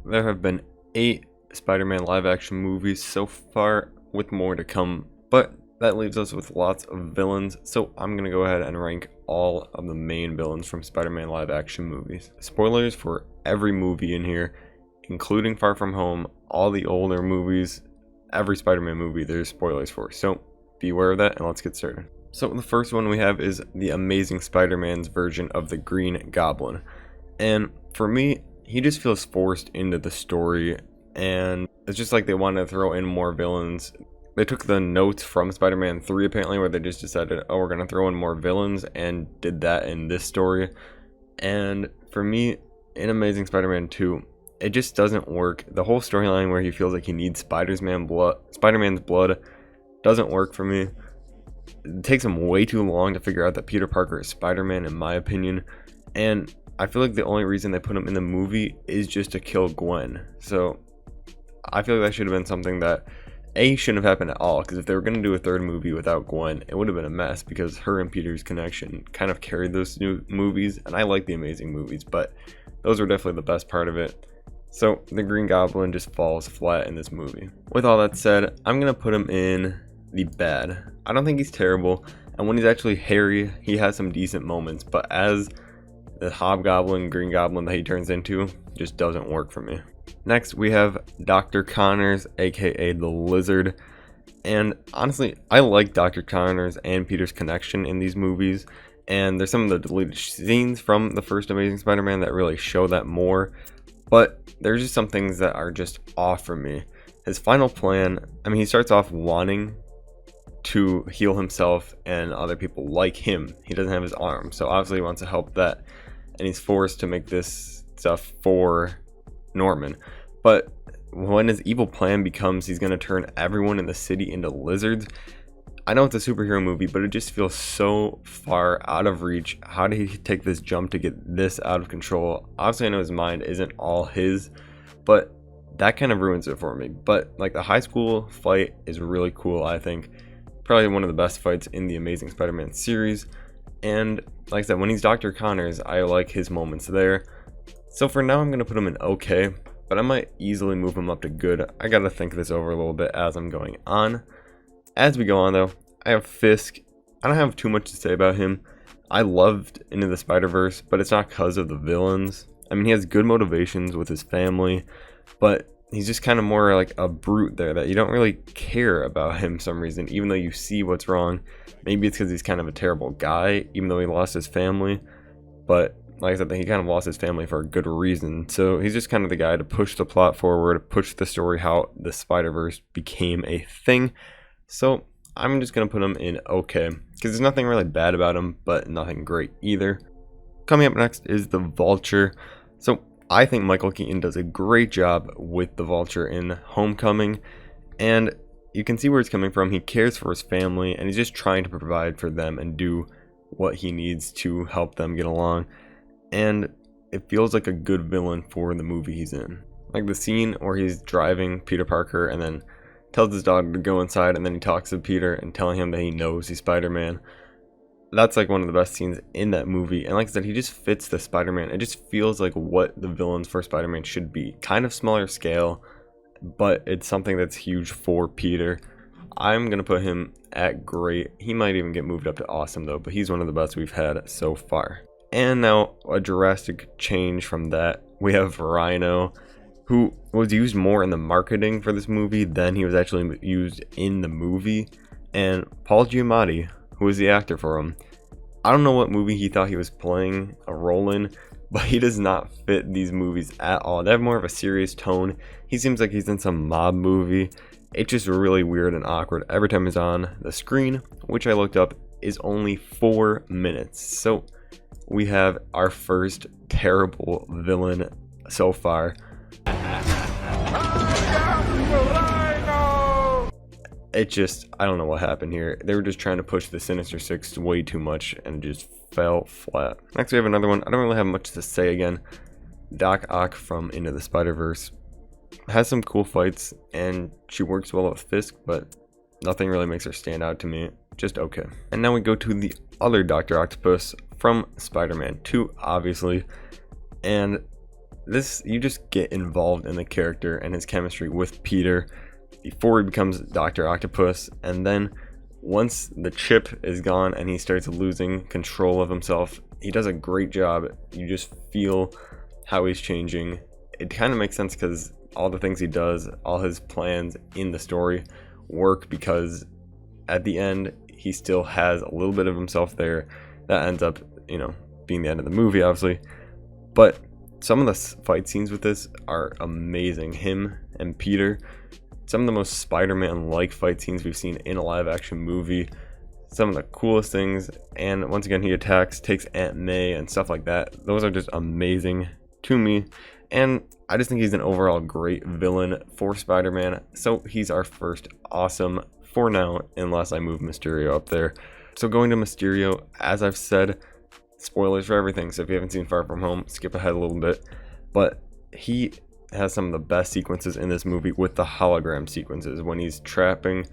there have been 8 Spider-Man live-action movies so far, with more to come, but that leaves us with lots of villains, so I'm gonna go ahead and rank all of the main villains from Spider-Man live-action movies. Spoilers for every movie in here, including Far From Home, all the older movies, every Spider-Man movie there's spoilers for, so be aware of that and let's get started. So the first one we have is the Amazing Spider-Man's version of the Green Goblin, and for me, he just feels forced into the story, and it's just like they wanted to throw in more villains. They took the notes from Spider-Man 3 apparently, where they just decided, oh, we're gonna throw in more villains, and did that in this story. And for me, in Amazing Spider-Man 2, it just doesn't work. The whole storyline where he feels like he needs Spider-Man's blood doesn't work for me. It takes him way too long to figure out that Peter Parker is Spider-Man, in my opinion, and I feel like the only reason they put him in the movie is just to kill Gwen. So I feel like that should have been something that shouldn't have happened at all, because if they were going to do a third movie without Gwen, it would have been a mess, because her and Peter's connection kind of carried those new movies, and I like the Amazing movies, but those were definitely the best part of it. So the Green Goblin just falls flat in this movie. With all that said, I'm going to put him in the bad. I don't think he's terrible, and when he's actually Harry, he has some decent moments, but as the Hobgoblin, Green Goblin that he turns into, just doesn't work for me. Next, we have Dr. Connors, aka the Lizard, and honestly, I like Dr. Connors and Peter's connection in these movies, and there's some of the deleted scenes from the first Amazing Spider-Man that really show that more, but there's just some things that are just off for me. His final plan, I mean, he starts off wanting to heal himself and other people like him. He doesn't have his arm, so obviously he wants to help that, and he's forced to make this stuff for Norman. But when his evil plan becomes he's going to turn everyone in the city into lizards, I know it's a superhero movie, but it just feels so far out of reach. How did he take this jump to get this out of control? Obviously I know his mind isn't all his, but that kind of ruins it for me. But like, the high school fight is really cool, I think. Probably one of the best fights in the Amazing Spider-Man series, and like I said, when he's Dr. Connors, I like his moments there. So for now, I'm going to put him in okay, but I might easily move him up to good. I gotta think this over a little bit as I'm going on. As we go on though, I have Fisk. I don't have too much to say about him. I loved Into the Spider-Verse, but it's not because of the villains. I mean, he has good motivations with his family, but he's just kind of more like a brute there, that you don't really care about him for some reason, even though you see what's wrong. Maybe it's because he's kind of a terrible guy, even though he lost his family. But like I said, he kind of lost his family for a good reason. So he's just kind of the guy to push the plot forward, push the story how the Spider-Verse became a thing. So I'm just going to put him in okay, because there's nothing really bad about him, but nothing great either. Coming up next is the Vulture. So I think Michael Keaton does a great job with the Vulture in Homecoming, and you can see where it's coming from. He cares for his family, and he's just trying to provide for them and do what he needs to help them get along, and it feels like a good villain for the movie he's in. Like the scene where he's driving Peter Parker and then tells his dog to go inside, and then he talks to Peter and telling him that he knows he's Spider-Man. That's like one of the best scenes in that movie, and like I said, he just fits the Spider-Man. It just feels like what the villains for Spider-Man should be. Kind of smaller scale, but it's something that's huge for Peter. I'm gonna put him at great. He might even get moved up to awesome though, but he's one of the best we've had so far. And now a drastic change from that, we have Rhino, who was used more in the marketing for this movie than he was actually used in the movie. And Paul Giamatti, who was the actor for him, I don't know what movie he thought he was playing a role in, but he does not fit these movies at all. They have more of a serious tone. He seems like he's in some mob movie. It's just really weird and awkward every time he's on the screen, which I looked up is only 4 minutes. So we have our first terrible villain so far. It just, I don't know what happened here. They were just trying to push the Sinister Six way too much, and it just fell flat. Next we have another one. I don't really have much to say again. Doc Ock from Into the Spider-Verse has some cool fights, and she works well with Fisk, but nothing really makes her stand out to me. Just okay. And now we go to the other Dr. Octopus from Spider-Man 2, obviously. And this, you just get involved in the character and his chemistry with Peter before he becomes Dr. Octopus, and then once the chip is gone and he starts losing control of himself, he does a great job. You just feel how he's changing. It kind of makes sense because all the things he does, all his plans in the story work, because at the end he still has a little bit of himself there. That ends up, being the end of the movie, obviously. But some of the fight scenes with this are amazing. Him and Peter, some of the most Spider-Man-like fight scenes we've seen in a live-action movie. Some of the coolest things. And once again, he attacks, takes Aunt May and stuff like that. Those are just amazing to me. And I just think he's an overall great villain for Spider-Man. So he's our first awesome for now, unless I move Mysterio up there. So going to Mysterio, as I've said, spoilers for everything. So if you haven't seen Far From Home, skip ahead a little bit. But he has some of the best sequences in this movie with the hologram sequences. When he's trapping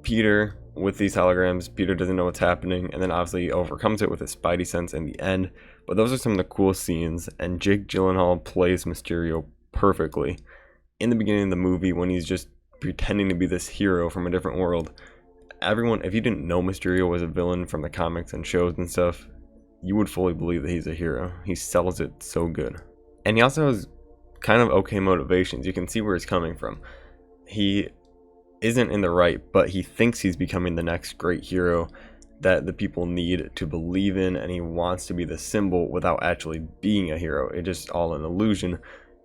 Peter with these holograms, Peter doesn't know what's happening, and then obviously he overcomes it with his spidey sense in the end. But those are some of the cool scenes, and Jake Gyllenhaal plays Mysterio perfectly. In the beginning of the movie, when he's just pretending to be this hero from a different world, everyone, if you didn't know Mysterio was a villain from the comics and shows and stuff, you would fully believe that he's a hero. He sells it so good. And he also has kind of okay motivations. You can see where he's coming from. He isn't in the right, but he thinks he's becoming the next great hero that the people need to believe in, and he wants to be the symbol without actually being a hero. It's just all an illusion,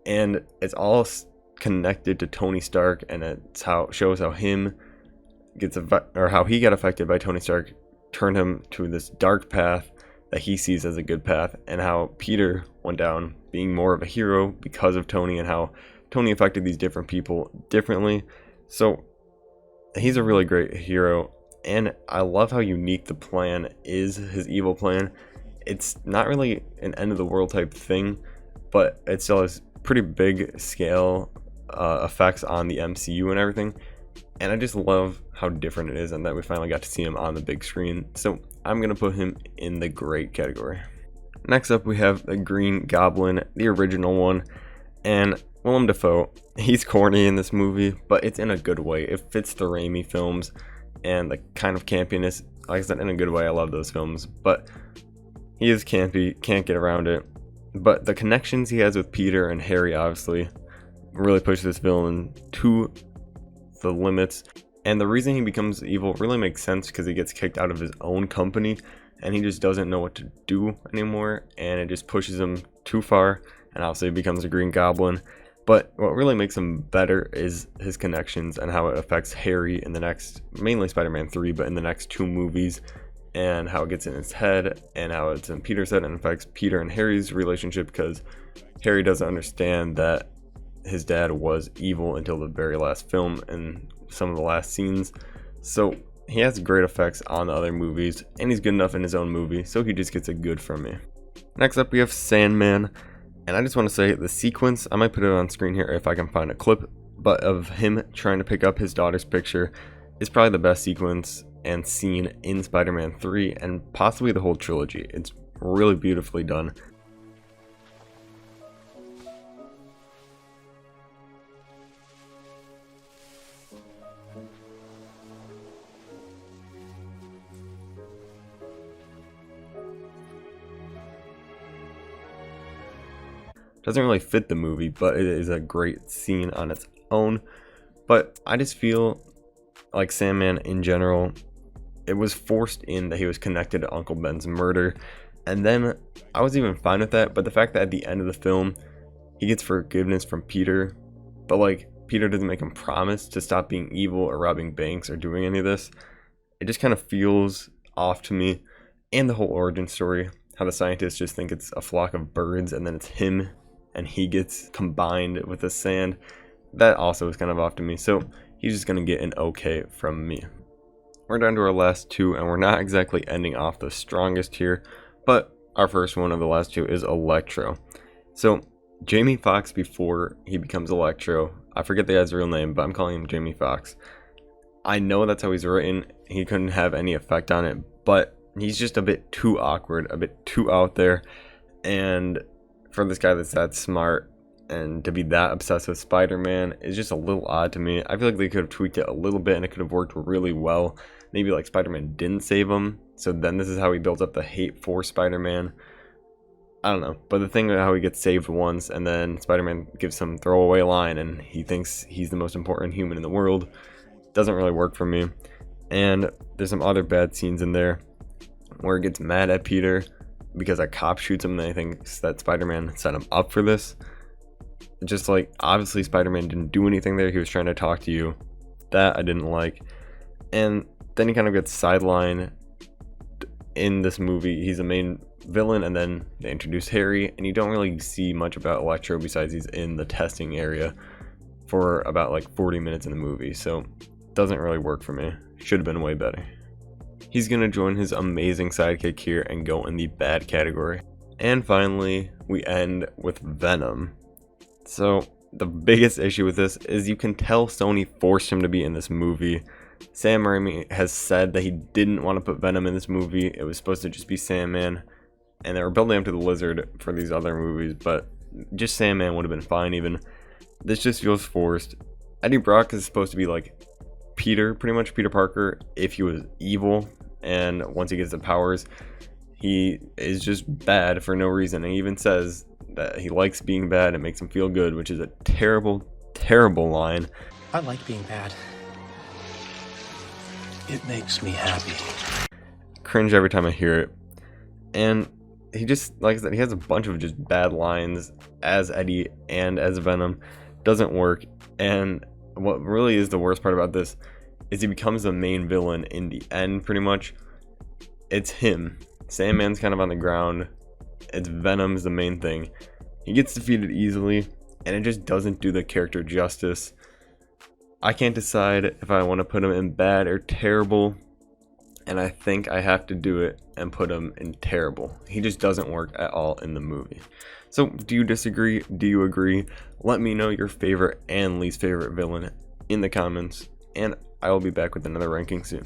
and it's all connected to Tony Stark, and it's how shows how him how he got affected by Tony Stark turned him to this dark path that he sees as a good path, and how Peter went down being more of a hero because of Tony, and how Tony affected these different people differently. So he's a really great hero, and I love how unique the plan is, his evil plan. It's not really an end of the world type thing, but it still has pretty big scale effects on the MCU and everything. And I just love how different it is, and that we finally got to see him on the big screen. So I'm going to put him in the great category. Next up, we have the Green Goblin, the original one. And Willem Dafoe, he's corny in this movie, but it's in a good way. It fits the Raimi films and the kind of campiness. Like I said, in a good way. I love those films, but he is campy, can't get around it. But the connections he has with Peter and Harry obviously really push this villain to the limits. And the reason he becomes evil really makes sense, because he gets kicked out of his own company and he just doesn't know what to do anymore, and it just pushes him too far, and obviously he becomes a Green Goblin. But what really makes him better is his connections and how it affects Harry in the next, mainly Spider-Man 3, but in the next 2 movies, and how it gets in his head and how it's in Peter's head and affects Peter and Harry's relationship, because Harry doesn't understand that his dad was evil until the very last film and some of the last scenes. So he has great effects on the other movies, and he's good enough in his own movie, so he just gets a good from me. Next up, we have Sandman. And I just want to say the sequence, I might put it on screen here if I can find a clip, but of him trying to pick up his daughter's picture is probably the best sequence and scene in Spider-Man 3 and possibly the whole trilogy. It's really beautifully done. Doesn't really fit the movie, but it is a great scene on its own. But I just feel like Sandman in general, it was forced in that he was connected to Uncle Ben's murder. And then I was even fine with that, but the fact that at the end of the film, he gets forgiveness from Peter, but like Peter doesn't make him promise to stop being evil or robbing banks or doing any of this, it just kind of feels off to me. And the whole origin story, how the scientists just think it's a flock of birds and then it's him and he gets combined with the sand, that also is kind of off to me. So he's just going to get an okay from me. We're down to our last 2, and we're not exactly ending off the strongest here, but our first one of the last 2 is Electro. So Jamie Foxx, before he becomes Electro, I forget the guy's real name, but I'm calling him Jamie Foxx. I know that's how he's written. He couldn't have any effect on it, but he's just a bit too awkward, a bit too out there. And for this guy that's that smart, and to be that obsessed with Spider-Man is just a little odd to me. I feel like they could have tweaked it a little bit and it could have worked really well. Maybe like Spider-Man didn't save him, so then this is how he builds up the hate for Spider-Man. I don't know, but the thing about how he gets saved once and then Spider-Man gives some throwaway line and he thinks he's the most important human in the world doesn't really work for me. And there's some other bad scenes in there where it gets mad at Peter because a cop shoots him and they think that Spider-Man set him up for this. Just like, obviously Spider-Man didn't do anything there, he was trying to talk to you. That I didn't like. And then he kind of gets sidelined in this movie. He's the main villain and then they introduce Harry and you don't really see much about Electro besides he's in the testing area for about like 40 minutes in the movie, so doesn't really work for me. Should have been way better. He's gonna join his amazing sidekick here and go in the bad category. And finally, we end with Venom. So the biggest issue with this is you can tell Sony forced him to be in this movie. Sam Raimi has said that he didn't want to put Venom in this movie. It was supposed to just be Sandman, and they were building up to the Lizard for these other movies, but just Sandman would have been fine even. This just feels forced. Eddie Brock is supposed to be like Peter, pretty much Peter Parker, if he was evil, and once he gets the powers, he is just bad for no reason. And he even says that he likes being bad, it makes him feel good, which is a terrible, terrible line. I like being bad. It makes me happy. Cringe every time I hear it. And he just, like I said, he has a bunch of just bad lines as Eddie and as Venom. Doesn't work. And what really is the worst part about this is he becomes the main villain in the end, pretty much. It's him. Sandman's kind of on the ground. It's Venom's the main thing. He gets defeated easily, and it just doesn't do the character justice. I can't decide if I want to put him in bad or terrible, and I think I have to do it and put him in terrible. He just doesn't work at all in the movie. So, do you disagree? Do you agree? Let me know your favorite and least favorite villain in the comments, and I will be back with another ranking soon.